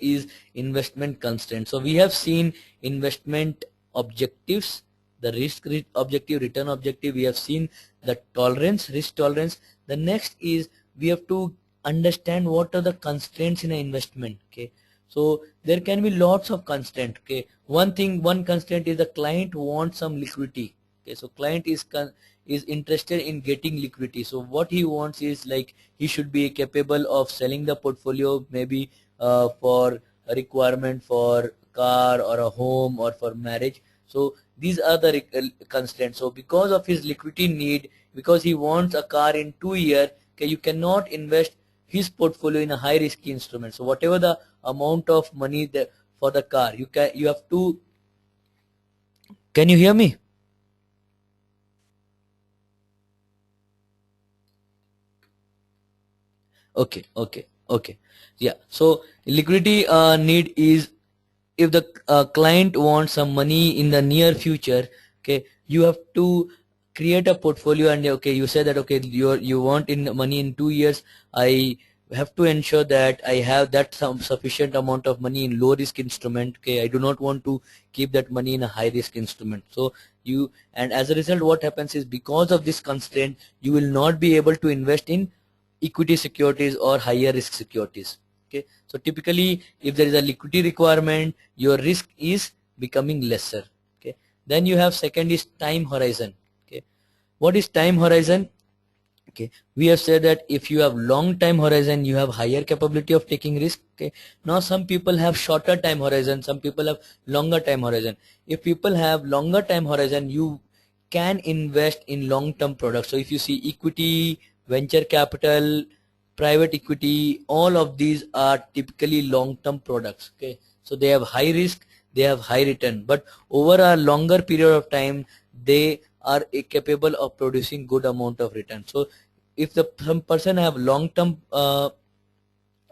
is investment constraint. So we have seen investment objectives, the risk objective, return objective. We have seen the tolerance, risk tolerance. The next is we have to understand what are the constraints in an investment. Okay, so there can be lots of constraint. Okay, one constraint is the client wants some liquidity. Okay, so client is interested in getting liquidity. So what he wants is like he should be capable of selling the portfolio, maybe for a requirement for car or a home or for marriage. So these are the constraints. So because of his liquidity need, because he wants a car in 2 years, okay, you cannot invest his portfolio in a high risky instrument. So whatever the amount of money that for the car, you have to. Can you hear me? Okay. Yeah. So liquidity need is if the client wants some money in the near future. Okay, you have to create a portfolio, and okay, you say that okay, you want in money in 2 years. I have to ensure that I have that some sufficient amount of money in low risk instrument. Okay, I do not want to keep that money in a high risk instrument. So you, and as a result what happens is because of this constraint you will not be able to invest in equity securities or higher risk securities. Okay, so typically if there is a liquidity requirement, your risk is becoming lesser. Okay, then you have second is time horizon. Okay, what is time horizon? Okay, we have said that if you have long time horizon you have higher capability of taking risk. Okay, now some people have shorter time horizon, some people have longer time horizon. If people have longer time horizon, you can invest in long term products. So if you see equity, venture capital, private equity, all of these are typically long term products. Okay, so they have high risk, they have high return, but over a longer period of time they are capable of producing good amount of return. So if some person have long term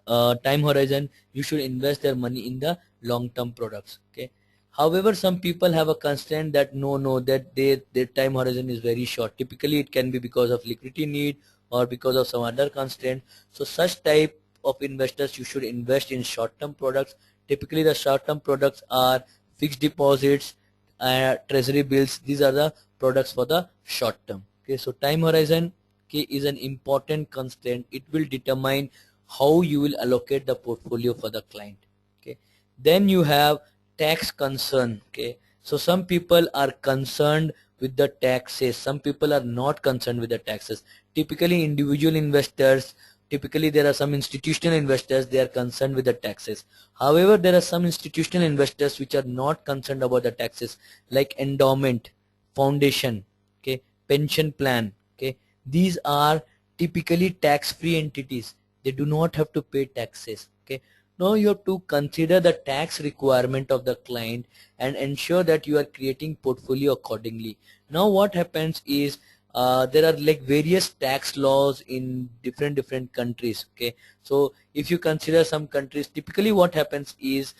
time horizon, you should invest their money in the long term products. Okay, however some people have a constraint that no that their time horizon is very short. Typically it can be because of liquidity need or because of some other constraint. So such type of investors you should invest in short term products. Typically the short term products are fixed deposits, treasury bills. These are the products for the short term. Okay, so time horizon, okay, is an important constraint. It will determine how you will allocate the portfolio for the client. Okay, then you have tax concern. Okay, so some people are concerned with the taxes, some people are not concerned with the taxes. Typically individual investors, typically there are some institutional investors, they are concerned with the taxes. However, there are some institutional investors which are not concerned about the taxes, like endowment, foundation, okay, pension plan. Okay, these are typically tax free entities, they do not have to pay taxes. Okay, now you have to consider the tax requirement of the client and ensure that you are creating portfolio accordingly. Now what happens is there are like various tax laws in different countries. Okay, so if you consider some countries, typically what happens is,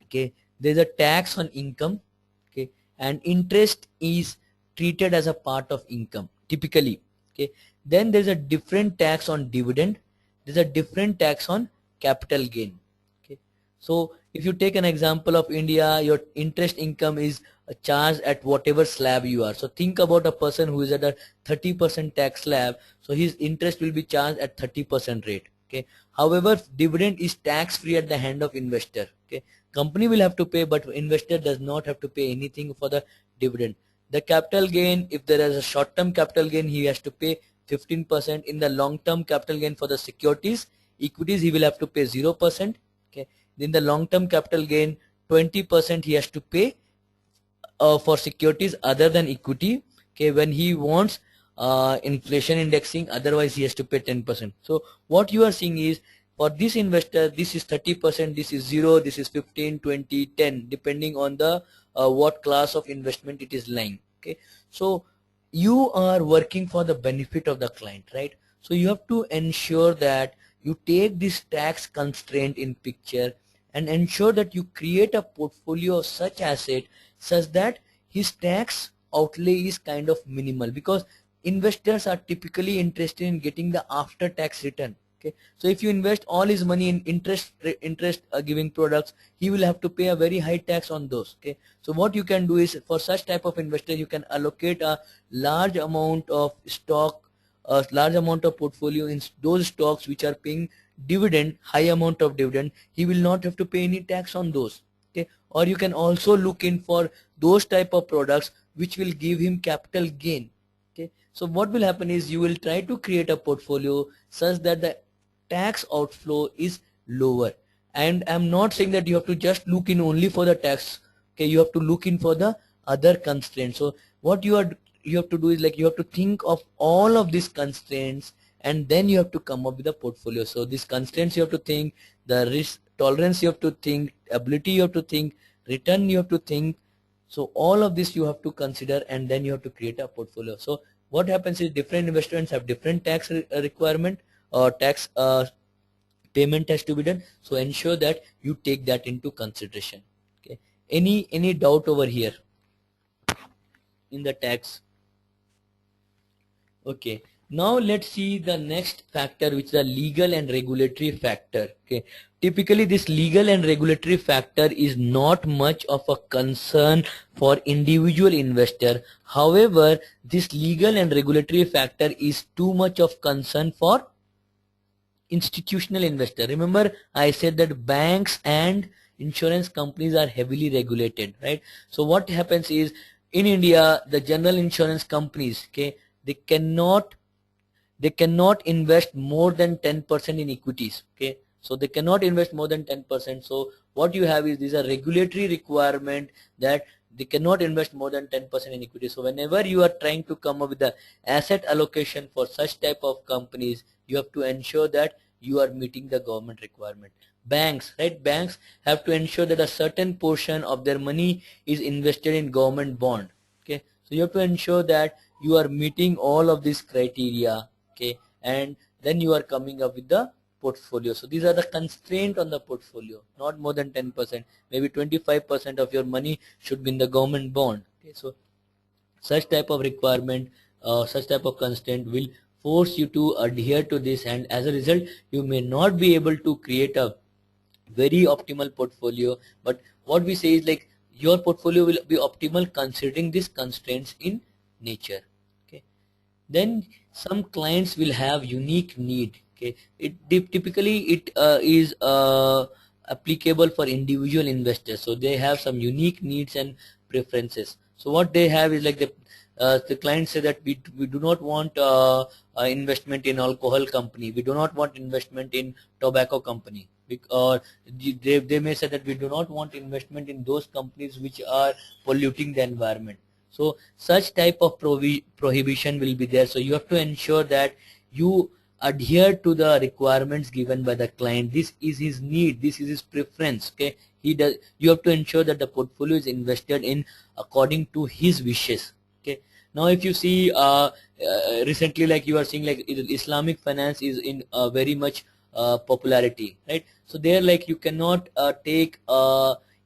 okay, there's a tax on income. Okay, and interest is treated as a part of income typically. Okay, then there's a different tax on dividend, there's a different tax on capital gain. Okay, so if you take an example of India, your interest income is charged at whatever slab you are. So think about a person who is at a 30% tax slab, so his interest will be charged at 30% rate. Okay, however dividend is tax free at the hand of investor. Okay, company will have to pay, but investor does not have to pay anything for the dividend. The capital gain, if there is a short term capital gain, he has to pay 15%. In the long term capital gain for the securities, equities, he will have to pay 0%. Okay, in the long term capital gain 20% he has to pay for securities other than equity. Okay, when he wants inflation indexing, otherwise he has to pay 10%. So what you are seeing is, for this investor this is 30%, this is 0, this is 15, 20, 10, depending on the what class of investment it is lying. Okay, so you are working for the benefit of the client, right? So you have to ensure that you take this tax constraint in picture and ensure that you create a portfolio of such asset such that his tax outlay is kind of minimal, because investors are typically interested in getting the after tax return. Okay, so if you invest all his money in interest giving products, he will have to pay a very high tax on those. Okay, so what you can do is, for such type of investor, you can allocate a large amount of stock, a large amount of portfolio in those stocks which are paying dividend, high amount of dividend. He will not have to pay any tax on those. Okay, or you can also look in for those type of products which will give him capital gain. Okay, so what will happen is, you will try to create a portfolio such that the tax outflow is lower. And I'm not saying that you have to just look in only for the tax. Okay, you have to look in for the other constraints. So what you have to do is, like, you have to think of all of these constraints, and then you have to come up with a portfolio. So these constraints you have to think, the risk tolerance you have to think, ability you have to think, return you have to think. So all of this you have to consider, and then you have to create a portfolio. So what happens is, different investments have different tax requirement, or tax payment has to be done. So ensure that you take that into consideration. Okay, any doubt over here in the tax? Okay, now let's see the next factor, which is the legal and regulatory factor. Okay, typically this legal and regulatory factor is not much of a concern for individual investor. However, this legal and regulatory factor is too much of concern for institutional investor. Remember, I said that banks and insurance companies are heavily regulated, right? So what happens is, in India, the general insurance companies, okay, they cannot invest more than 10% in equities. Okay, so they cannot invest more than 10%. So what you have is, these are regulatory requirement that they cannot invest more than 10% in equity. So whenever you are trying to come up with the asset allocation for such type of companies, you have to ensure that you are meeting the government requirement. Banks, right? Banks have to ensure that a certain portion of their money is invested in government bond. Okay, so you have to ensure that you are meeting all of these criteria. Okay, and then you are coming up with the portfolio. So these are the constraint on the portfolio, not more than 10%. Maybe 25% of your money should be in the government bond. Okay, so such type of requirement, such type of constraint will force you to adhere to this, and as a result, you may not be able to create a very optimal portfolio. But what we say is, like, your portfolio will be optimal considering these constraints in nature. Okay, then some clients will have unique need. Okay, typically it is applicable for individual investors. So they have some unique needs and preferences. So what they have is, like, the clients say that we do not want investment in alcohol company, we do not want investment in tobacco company, or they may say that we do not want investment in those companies which are polluting the environment. So such type of prohibition will be there. So you have to ensure that you adhere to the requirements given by the client. This is his need, this is his preference. Okay, you have to ensure that the portfolio is invested in according to his wishes. Okay, now if you see recently, like, you are seeing, like, Islamic finance is in very much popularity, right? So there, like, you cannot take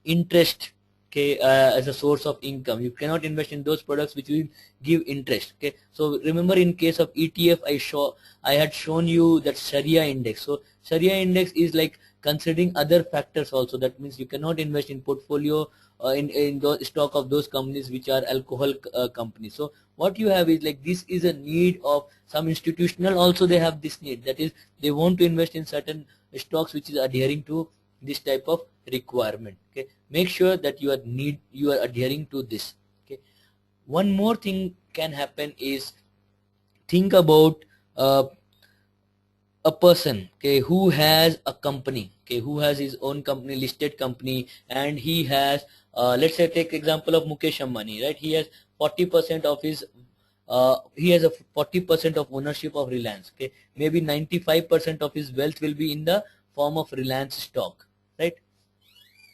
interest, okay, as a source of income. You cannot invest in those products which will give interest. Okay, so remember, in case of ETF, I had shown you that Sharia index. So Sharia index is like considering other factors also. That means you cannot invest in portfolio in the stock of those companies which are alcohol companies. So what you have is, like, this is a need of some institutional also. They have this need, that is, they want to invest in certain stocks which is adhering to this type of requirement. Okay, make sure that you are adhering to this. Okay, one more thing can happen is, think about a person, okay, who has a company, okay, who has his own company, listed company, and he has let's say, take example of Mukesh Ambani, right? He has 40% of his he has a 40% of ownership of Reliance. Okay, maybe 95% of his wealth will be in the form of Reliance stock, right?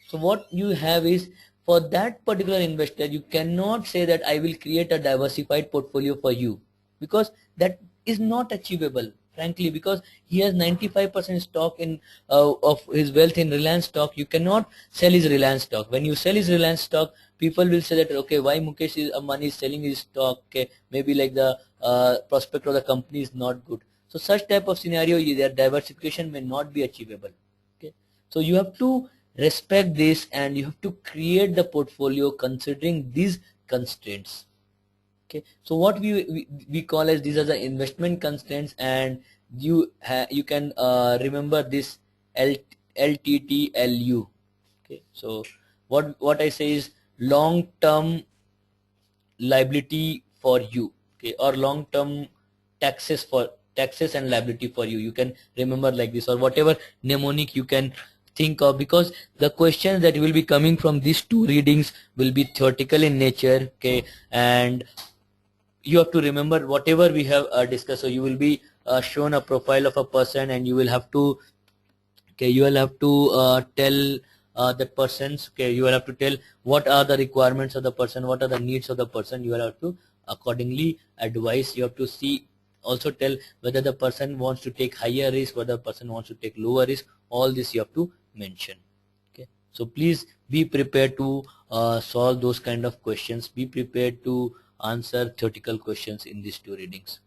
So what you have is, for that particular investor, you cannot say that I will create a diversified portfolio for you, because that is not achievable, frankly, because he has 95% stock in of his wealth in Reliance stock. You cannot sell his Reliance stock. When you sell his Reliance stock, people will say that, okay, why Mukesh Ambani is selling his stock? Okay, maybe, like, the prospect of the company is not good. So such type of scenario, their diversification may not be achievable. Okay, so you have to respect this and you have to create the portfolio considering these constraints. Okay, so what we call as these are the investment constraints, and you can remember this L, LTTLU. Okay, so what I say is long term liability for you, okay, or long term taxes and liability for you. You can remember like this, or whatever mnemonic you can think of, because the questions that will be coming from these two readings will be theoretical in nature. Okay, and you have to remember whatever we have discussed. So you will be shown a profile of a person, and you will have to, okay, you will have to tell that person's, okay, you will have to tell what are the requirements of the person, what are the needs of the person. You will have to accordingly advise. You have to see, also tell whether the person wants to take higher risk, whether the person wants to take lower risk. All this you have to mention. Okay, so please be prepared to solve those kind of questions. Be prepared to answer theoretical questions in these two readings.